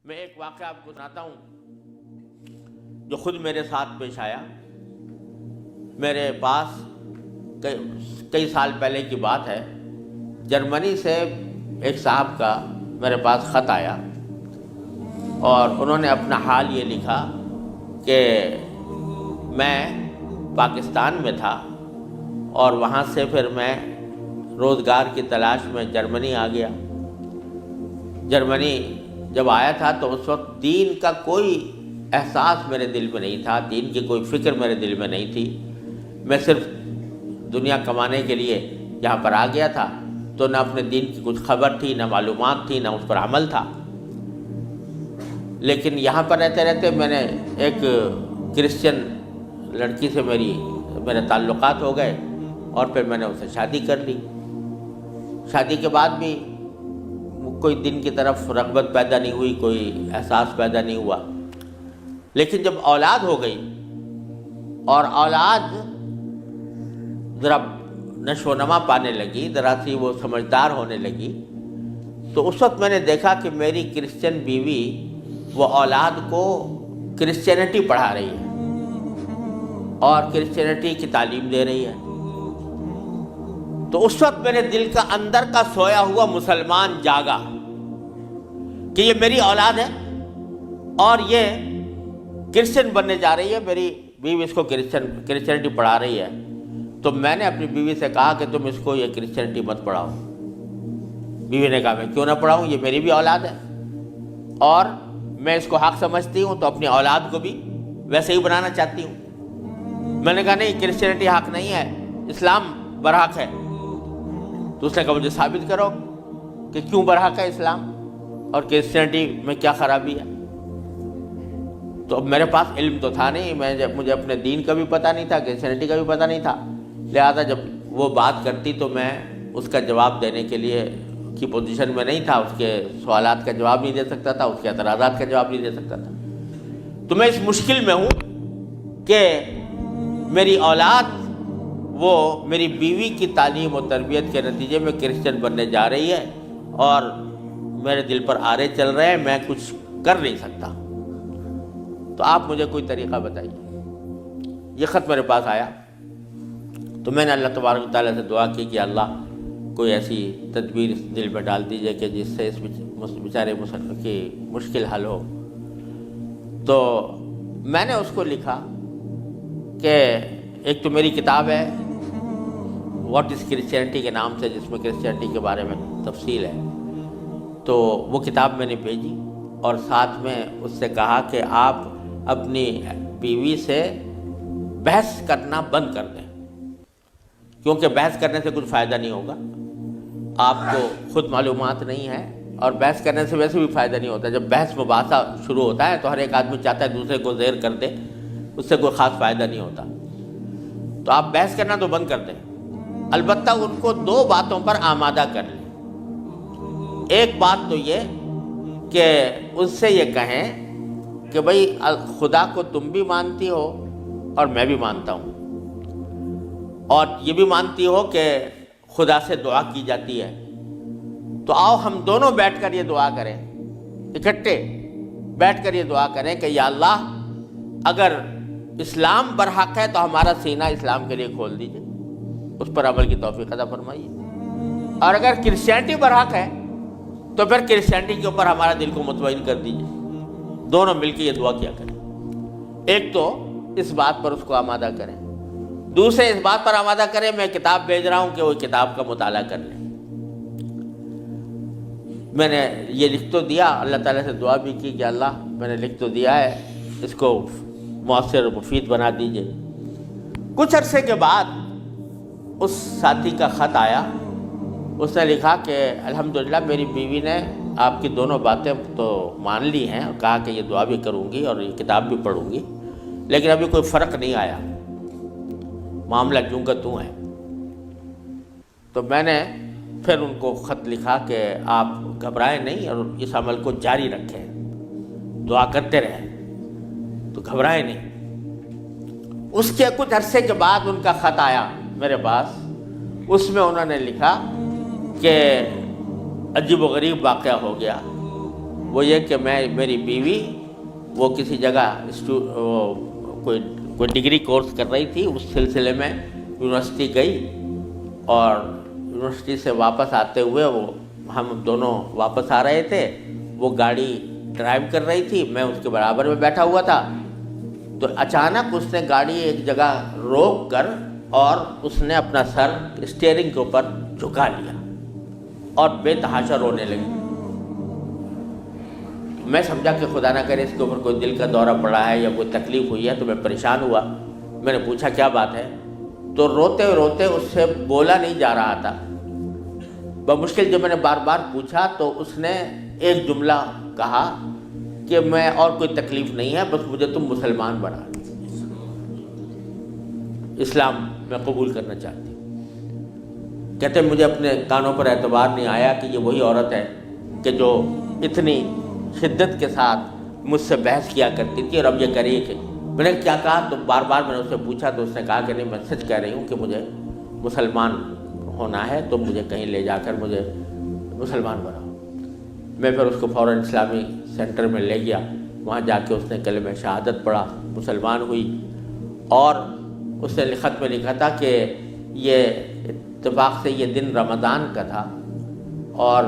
میں ایک واقعہ آپ کو سناتا ہوں جو خود میرے ساتھ پیش آیا۔ میرے پاس کئی سال پہلے کی بات ہے، جرمنی سے ایک صاحب کا میرے پاس خط آیا اور انہوں نے اپنا حال یہ لکھا کہ میں پاکستان میں تھا اور وہاں سے پھر میں روزگار کی تلاش میں جرمنی آ گیا۔ جرمنی جب آیا تھا تو اس وقت دین کا کوئی احساس میرے دل میں نہیں تھا، دین کی کوئی فکر میرے دل میں نہیں تھی۔ میں صرف دنیا کمانے کے لیے یہاں پر آ گیا تھا، تو نہ اپنے دین کی کچھ خبر تھی، نہ معلومات تھی، نہ اس پر عمل تھا۔ لیکن یہاں پر رہتے رہتے میں نے ایک کرسچن لڑکی سے میرے تعلقات ہو گئے اور پھر میں نے اسے شادی کر لی۔ شادی کے بعد بھی کوئی دین کی طرف رغبت پیدا نہیں ہوئی، کوئی احساس پیدا نہیں ہوا۔ لیکن جب اولاد ہو گئی اور اولاد ذرا نشو و نما پانے لگی، ذرا سی وہ سمجھدار ہونے لگی، تو اس وقت میں نے دیکھا کہ میری کرسچن بیوی وہ اولاد کو کرسچینٹی پڑھا رہی ہے اور کرسچینٹی کی تعلیم دے رہی ہے۔ تو اس وقت میرے دل کا اندر کا سویا ہوا مسلمان جاگا کہ یہ میری اولاد ہے اور یہ کرسچن بننے جا رہی ہے، میری بیوی اس کو کرسچینٹی پڑھا رہی ہے۔ تو میں نے اپنی بیوی سے کہا کہ تم اس کو یہ کرسچینٹی مت پڑھاؤ۔ بیوی نے کہا میں کیوں نہ پڑھاؤں، یہ میری بھی اولاد ہے اور میں اس کو حق سمجھتی ہوں، تو اپنی اولاد کو بھی ویسے ہی بنانا چاہتی ہوں۔ میں نے کہا نہیں، کرسچینٹی حق نہیں ہے، اسلام برحق ہے۔ تو اس نے کہا مجھے ثابت کرو کہ کیوں برحق ہے اسلام اور کرسچینٹی میں کیا خرابی ہے۔ تو اب میرے پاس علم تو تھا نہیں، مجھے اپنے دین کا بھی پتہ نہیں تھا، کرسچینٹی کا بھی پتہ نہیں تھا، لہذا جب وہ بات کرتی تو میں اس کا جواب دینے کے لیے کی پوزیشن میں نہیں تھا، اس کے سوالات کا جواب نہیں دے سکتا تھا، اس کے اعتراضات کا جواب نہیں دے سکتا تھا۔ تو میں اس مشکل میں ہوں کہ میری اولاد وہ میری بیوی کی تعلیم و تربیت کے نتیجے میں کرسچن بننے جا رہی ہے اور میرے دل پر آرے چل رہے ہیں، میں کچھ کر نہیں سکتا۔ تو آپ مجھے کوئی طریقہ بتائیے۔ یہ خط میرے پاس آیا تو میں نے اللہ تبارک و تعالیٰ سے دعا کی کہ اللہ کوئی ایسی تدبیر اس دل میں ڈال دیجیے کہ جس سے اس بیچارے مسلمان کی مشکل حل ہو۔ تو میں نے اس کو لکھا کہ ایک تو میری کتاب ہے واٹ از کرسچینٹی کے نام سے، جس میں کرسچینٹی کے بارے میں تفصیل ہے، تو وہ کتاب میں نے بھیجی اور ساتھ میں اس سے کہا کہ آپ اپنی بیوی سے بحث کرنا بند کر دیں، کیونکہ بحث کرنے سے کچھ فائدہ نہیں ہوگا، آپ کو خود معلومات نہیں ہے اور بحث کرنے سے ویسے بھی فائدہ نہیں ہوتا۔ جب بحث مباحثہ شروع ہوتا ہے تو ہر ایک آدمی چاہتا ہے دوسرے کو زیر کر دے، اس سے کوئی خاص فائدہ نہیں ہوتا۔ تو آپ بحث کرنا تو بند کر دیں، البتہ ان کو دو باتوں پر آمادہ کر لیں۔ ایک بات تو یہ کہ اس سے یہ کہیں کہ بھئی خدا کو تم بھی مانتی ہو اور میں بھی مانتا ہوں، اور یہ بھی مانتی ہو کہ خدا سے دعا کی جاتی ہے، تو آؤ ہم دونوں بیٹھ کر یہ دعا کریں، اکٹھے بیٹھ کر یہ دعا کریں کہ یا اللہ اگر اسلام برحق ہے تو ہمارا سینہ اسلام کے لیے کھول دیجئے، اس پر عمل کی توفیق عطا فرمائیے، اور اگر کرسچینٹی برحق ہے تو پھر کرسچینٹی کے اوپر ہمارا دل کو مطمئن کر دیجئے۔ دونوں مل کے یہ دعا کیا کریں۔ ایک تو اس بات پر اس کو آمادہ کریں، دوسرے اس بات پر آمادہ کریں میں کتاب بھیج رہا ہوں کہ وہ کتاب کا مطالعہ کر لیں۔ میں نے یہ لکھ تو دیا، اللہ تعالیٰ سے دعا بھی کی کہ اللہ میں نے لکھ تو دیا ہے، اس کو مؤثر و مفید بنا دیجئے۔ کچھ عرصے کے بعد اس ساتھی کا خط آیا، اس نے لکھا کہ الحمدللہ میری بیوی نے آپ کی دونوں باتیں تو مان لی ہیں اور کہا کہ یہ دعا بھی کروں گی اور یہ کتاب بھی پڑھوں گی، لیکن ابھی کوئی فرق نہیں آیا، معاملہ جوں کا توں ہے۔ تو میں نے پھر ان کو خط لکھا کہ آپ گھبرائیں نہیں اور اس عمل کو جاری رکھیں، دعا کرتے رہیں، تو گھبرائیں نہیں۔ اس کے کچھ عرصے کے بعد ان کا خط آیا میرے پاس، اس میں انہوں نے لکھا کہ عجیب و غریب واقعہ ہو گیا وہ یہ کہ میری بیوی وہ کسی جگہ کوئی ڈگری کورس کر رہی تھی، اس سلسلے میں یونیورسٹی گئی، اور یونیورسٹی سے واپس آتے ہوئے ہم دونوں واپس آ رہے تھے، وہ گاڑی ڈرائیو کر رہی تھی، میں اس کے برابر میں بیٹھا ہوا تھا، تو اچانک اس نے گاڑی ایک جگہ روک کر اور اس نے اپنا سر اسٹیئرنگ کے اوپر جھکا لیا اور بے تحاشا رونے لگی۔ میں سمجھا کہ خدا نہ کرے اس کے اوپر کوئی دل کا دورہ پڑا ہے یا کوئی تکلیف ہوئی ہے، تو میں پریشان ہوا۔ میں نے پوچھا کیا بات ہے، تو روتے روتے اس سے بولا نہیں جا رہا تھا۔ بمشکل جب میں نے بار بار پوچھا تو اس نے ایک جملہ کہا کہ میں اور کوئی تکلیف نہیں ہے، بس مجھے تم مسلمان بنا، اسلام میں قبول کرنا چاہتی ہوں۔ کہتے مجھے اپنے کانوں پر اعتبار نہیں آیا کہ یہ وہی عورت ہے کہ جو اتنی شدت کے ساتھ مجھ سے بحث کیا کرتی تھی، اور اب یہ کری کہ میں نے کیا کہا، تو بار بار میں نے اس سے پوچھا تو اس نے کہا کہ نہیں، میں سچ کہہ رہی ہوں کہ مجھے مسلمان ہونا ہے، تو مجھے کہیں لے جا کر مجھے مسلمان بناؤ۔ میں پھر اس کو فوراً اسلامی سینٹر میں لے گیا، وہاں جا کے اس نے کلمہ شہادت پڑھا، مسلمان ہوئی، اور اس نے خط میں لکھا تھا کہ یہ اتفاق سے یہ دن رمضان کا تھا، اور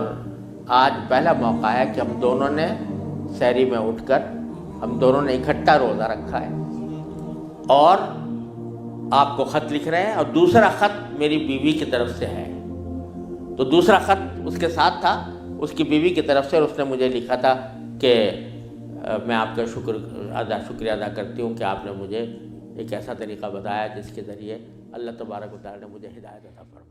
آج پہلا موقع ہے کہ ہم دونوں نے سحری میں اٹھ کر ہم دونوں نے اکٹھا روزہ رکھا ہے، اور آپ کو خط لکھ رہے ہیں، اور دوسرا خط میری بیوی کی طرف سے ہے۔ تو دوسرا خط اس کے ساتھ تھا اس کی بیوی کی طرف سے، اور اس نے مجھے لکھا تھا کہ میں آپ کا شکریہ ادا کرتی ہوں کہ آپ نے مجھے ایک ایسا طریقہ بتایا جس کے ذریعے اللہ تبارک و تعالیٰ نے مجھے ہدایت عطا فرمائی۔